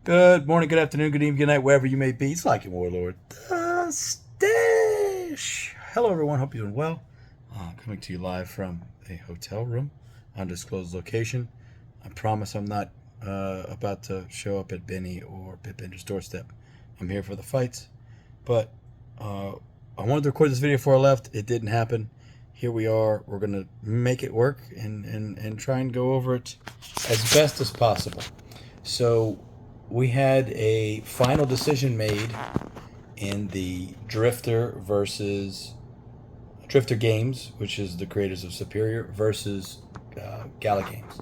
Good morning, good afternoon, good evening, good night, wherever you may be. It's like your warlord, the Stash. Hello, everyone. Hope you're doing well. Coming to you live from a hotel room, undisclosed location. I promise I'm not about to show up at Benny or Bitbender's doorstep. I'm here for the fights, but I wanted to record this video before I left. It didn't happen. Here we are. We're gonna make it work and try and go over it as best as possible. So we had a final decision made in the Drifter Games, which is the creators of Superior, versus Gala Games.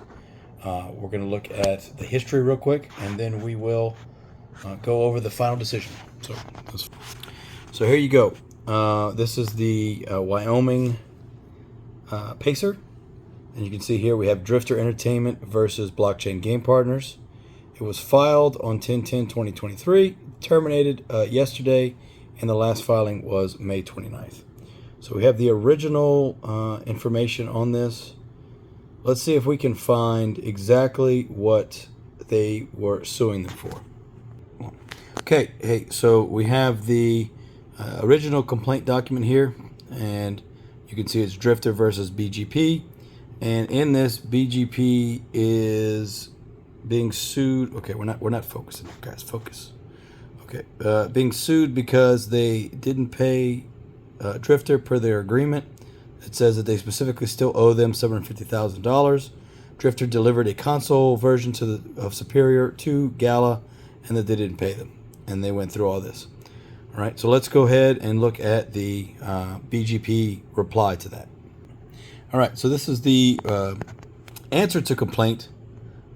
We're going to look at the history real quick, and then we will go over the final decision. So here you go. This is the Wyoming Pacer, and you can see here we have Drifter Entertainment versus Blockchain Game Partners. It was filed on 10/10/2023, terminated yesterday, and the last filing was May 29th. So we have the original information on this. Let's see if we can find exactly what they were suing them for. Okay, hey, so we have the original complaint document here, and you can see it's Drifter versus BGP. And in this, BGP is being sued. Okay, we're not focusing, guys. Focus. Okay, being sued because they didn't pay Drifter per their agreement. It says that they specifically still owe them $750,000. Drifter delivered a console version of Superior to Gala, and that they didn't pay them, and they went through all this. All right, so let's go ahead and look at the BGP reply to that. All right, so this is the answer to complaint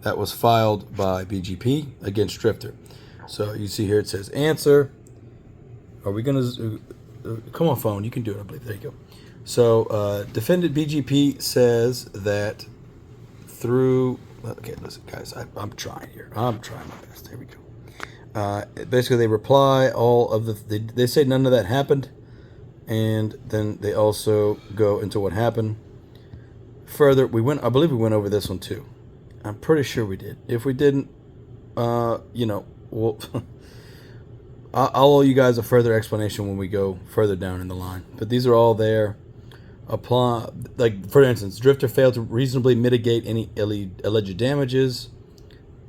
that was filed by BGP against Drifter. So you see here it says answer. Are we going to... come on, phone. You can do it, I believe. There you go. So defendant BGP says that through... Okay, listen, guys. I'm trying here. I'm trying my best. Here we go. Basically, they reply all of the... They say none of that happened. And then they also go into what happened. Further, I believe we went over this one too. I'm pretty sure we did. If we didn't, we'll I'll owe you guys a further explanation when we go further down in the line. But these are all there. Apply, like for instance, Drifter failed to reasonably mitigate any alleged damages.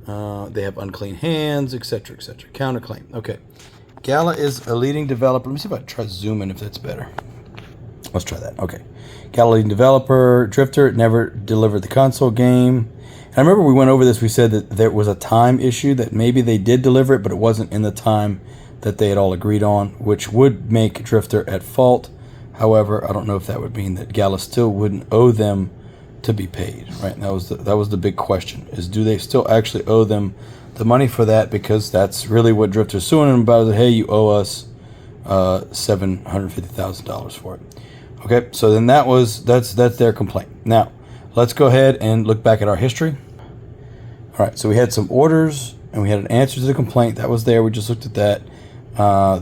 They have unclean hands, etc., etc. Counterclaim. Okay. Gala is a leading developer. Let me see if I try zooming if that's better. Let's try that. Okay. Gala leading developer. Drifter never delivered the console game. I remember we went over this. We said that there was a time issue, that maybe they did deliver it, but it wasn't in the time that they had all agreed on, which would make Drifter at fault. However, I don't know if that would mean that Gala still wouldn't owe them to be paid, right? And that was the big question, is do they still actually owe them the money for that? Because that's really what Drifter's suing them about, is, hey, you owe us $750,000 for it. Okay, so then that's their complaint. Now, let's go ahead and look back at our history. All right, so we had some orders, and we had an answer to the complaint. That was there. We just looked at that.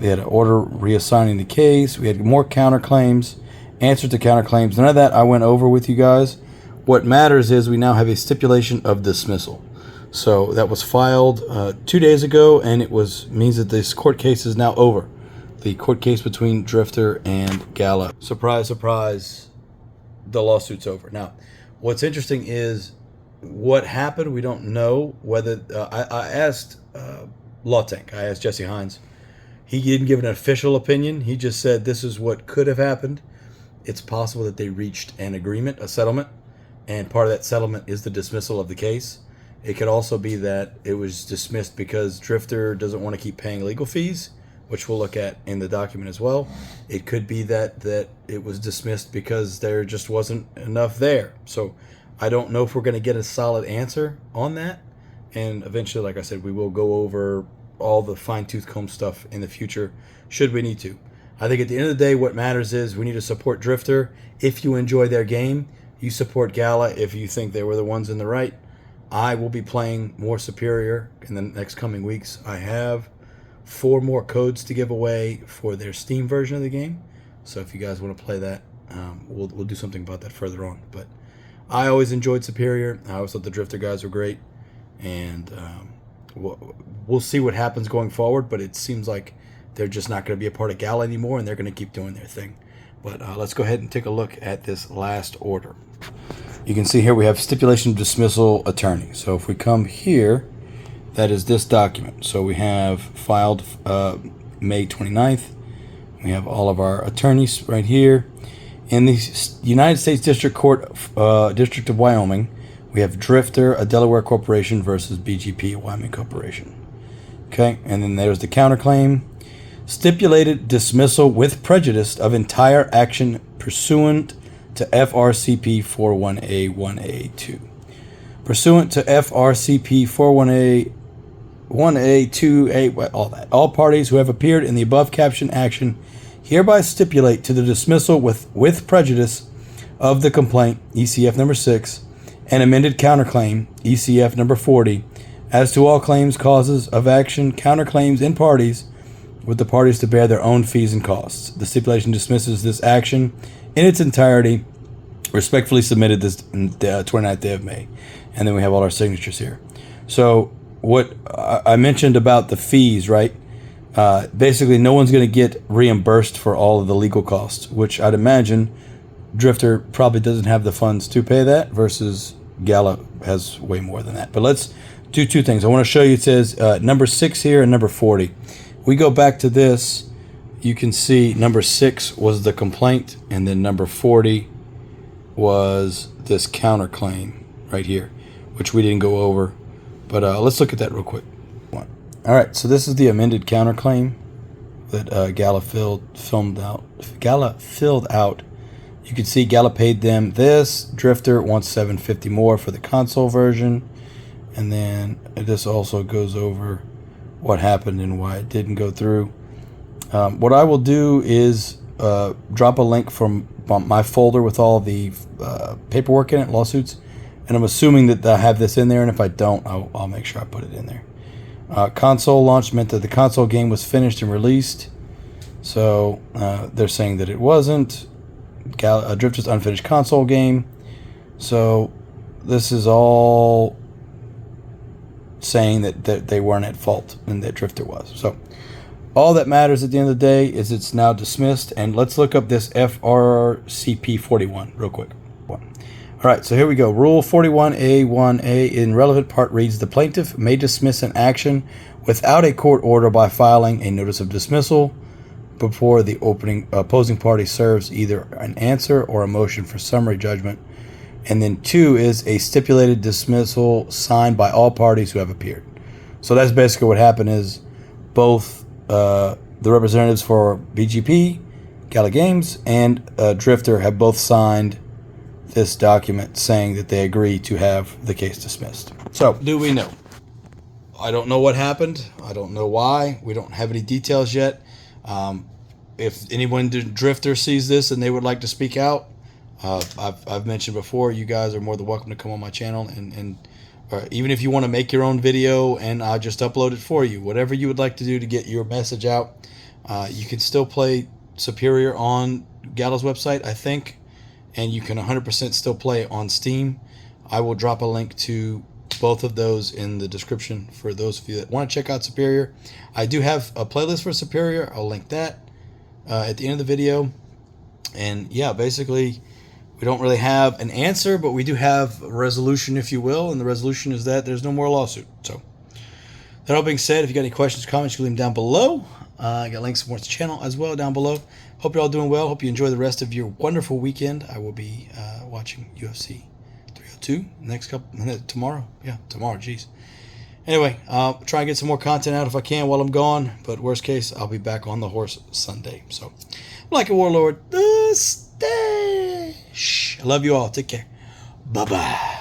They had an order reassigning the case. We had more counterclaims, answer to counterclaims. None of that I went over with you guys. What matters is we now have a stipulation of dismissal. So that was filed 2 days ago, and it means that this court case is now over. The court case between Drifter and Gala. Surprise, surprise, the lawsuit's over. Now, what's interesting is what happened. We don't know whether... I asked Law Tank. I asked Jesse Hines. He didn't give an official opinion. He just said this is what could have happened. It's possible that they reached an agreement, a settlement, and part of that settlement is the dismissal of the case. It could also be that it was dismissed because Drifter doesn't want to keep paying legal fees, which we'll look at in the document as well. It could be that it was dismissed because there just wasn't enough there. So I don't know if we're going to get a solid answer on that. And eventually, like I said, we will go over all the fine-tooth comb stuff in the future, should we need to. I think at the end of the day, what matters is we need to support Drifter. If you enjoy their game, you support Gala if you think they were the ones in the right. I will be playing more Superior in the next coming weeks. I have 4 more codes to give away for their Steam version of the game. So if you guys want to play that, we'll do something about that further on. But I always enjoyed Superior. I always thought the Drifter guys were great. And we'll see what happens going forward, but it seems like they're just not going to be a part of Gala anymore, and they're going to keep doing their thing. But let's go ahead and take a look at this last order. You can see here we have stipulation of dismissal attorney. So if we come here, that is this document. So we have filed May 29th. We have all of our attorneys right here. In the United States District Court, District of Wyoming, we have Drifter, a Delaware corporation, versus BGP, a Wyoming corporation. Okay, and then there's the counterclaim. Stipulated dismissal with prejudice of entire action pursuant to FRCP 41A1A2. Pursuant to FRCP 41A 1A, 2A, all that. All parties who have appeared in the above captioned action hereby stipulate to the dismissal with prejudice of the complaint, ECF number 6, and amended counterclaim, ECF number 40, as to all claims, causes of action, counterclaims, and parties, with the parties to bear their own fees and costs. The stipulation dismisses this action in its entirety, respectfully submitted this 29th day of May. And then we have all our signatures here. So what I mentioned about the fees, right? Basically, no one's going to get reimbursed for all of the legal costs, which I'd imagine Drifter probably doesn't have the funds to pay that, versus Gala has way more than that. But let's do two things. I want to show you, it says number 6 here and number 40. We go back to this, you can see number 6 was the complaint, and then number 40 was this counterclaim right here, which we didn't go over. But let's look at that real quick. All right, so this is the amended counterclaim that Gala filled out. You can see Gala paid them this. Drifter wants $750 more for the console version, and then this also goes over what happened and why it didn't go through. What I will do is drop a link from my folder with all the paperwork in it, lawsuits, and I'm assuming that I have this in there, and if I don't, I'll make sure I put it in there. Console launch meant that the console game was finished and released, so they're saying that it wasn't. Drifter's unfinished console game, so this is all saying that they weren't at fault and that Drifter was. So all that matters at the end of the day is it's now dismissed. And let's look up this FRCP 41 real quick. All right, so here we go. Rule 41A1A in relevant part reads, the plaintiff may dismiss an action without a court order by filing a notice of dismissal before the opposing party serves either an answer or a motion for summary judgment. And then 2 is a stipulated dismissal signed by all parties who have appeared. So that's basically what happened is both the representatives for BGP, Gala Games, and Drifter have both signed this document saying that they agree to have the case dismissed. So, do we know? I don't know what happened. I don't know why. We don't have any details yet. If anyone Drifter sees this and they would like to speak out, I've mentioned before, you guys are more than welcome to come on my channel, and even if you want to make your own video and I'll just upload it for you, whatever you would like to do to get your message out. You can still play Superior on Gala's website, I think, and you can 100% still play it on Steam. I will drop a link to both of those in the description for those of you that want to check out Superior. I do have a playlist for Superior. I'll link that at the end of the video. And yeah, basically, we don't really have an answer, but we do have a resolution, if you will, and the resolution is that there's no more lawsuit. So, that all being said, if you got any questions, comments, you can leave them down below. I got links to more to the channel as well down below. Hope you're all doing well. Hope you enjoy the rest of your wonderful weekend. I will be watching UFC 302 next tomorrow. Yeah, tomorrow, jeez. Anyway, I'll try and get some more content out if I can while I'm gone, but worst case, I'll be back on the horse Sunday. So, like a warlord, the stash. I love you all. Take care. Bye-bye.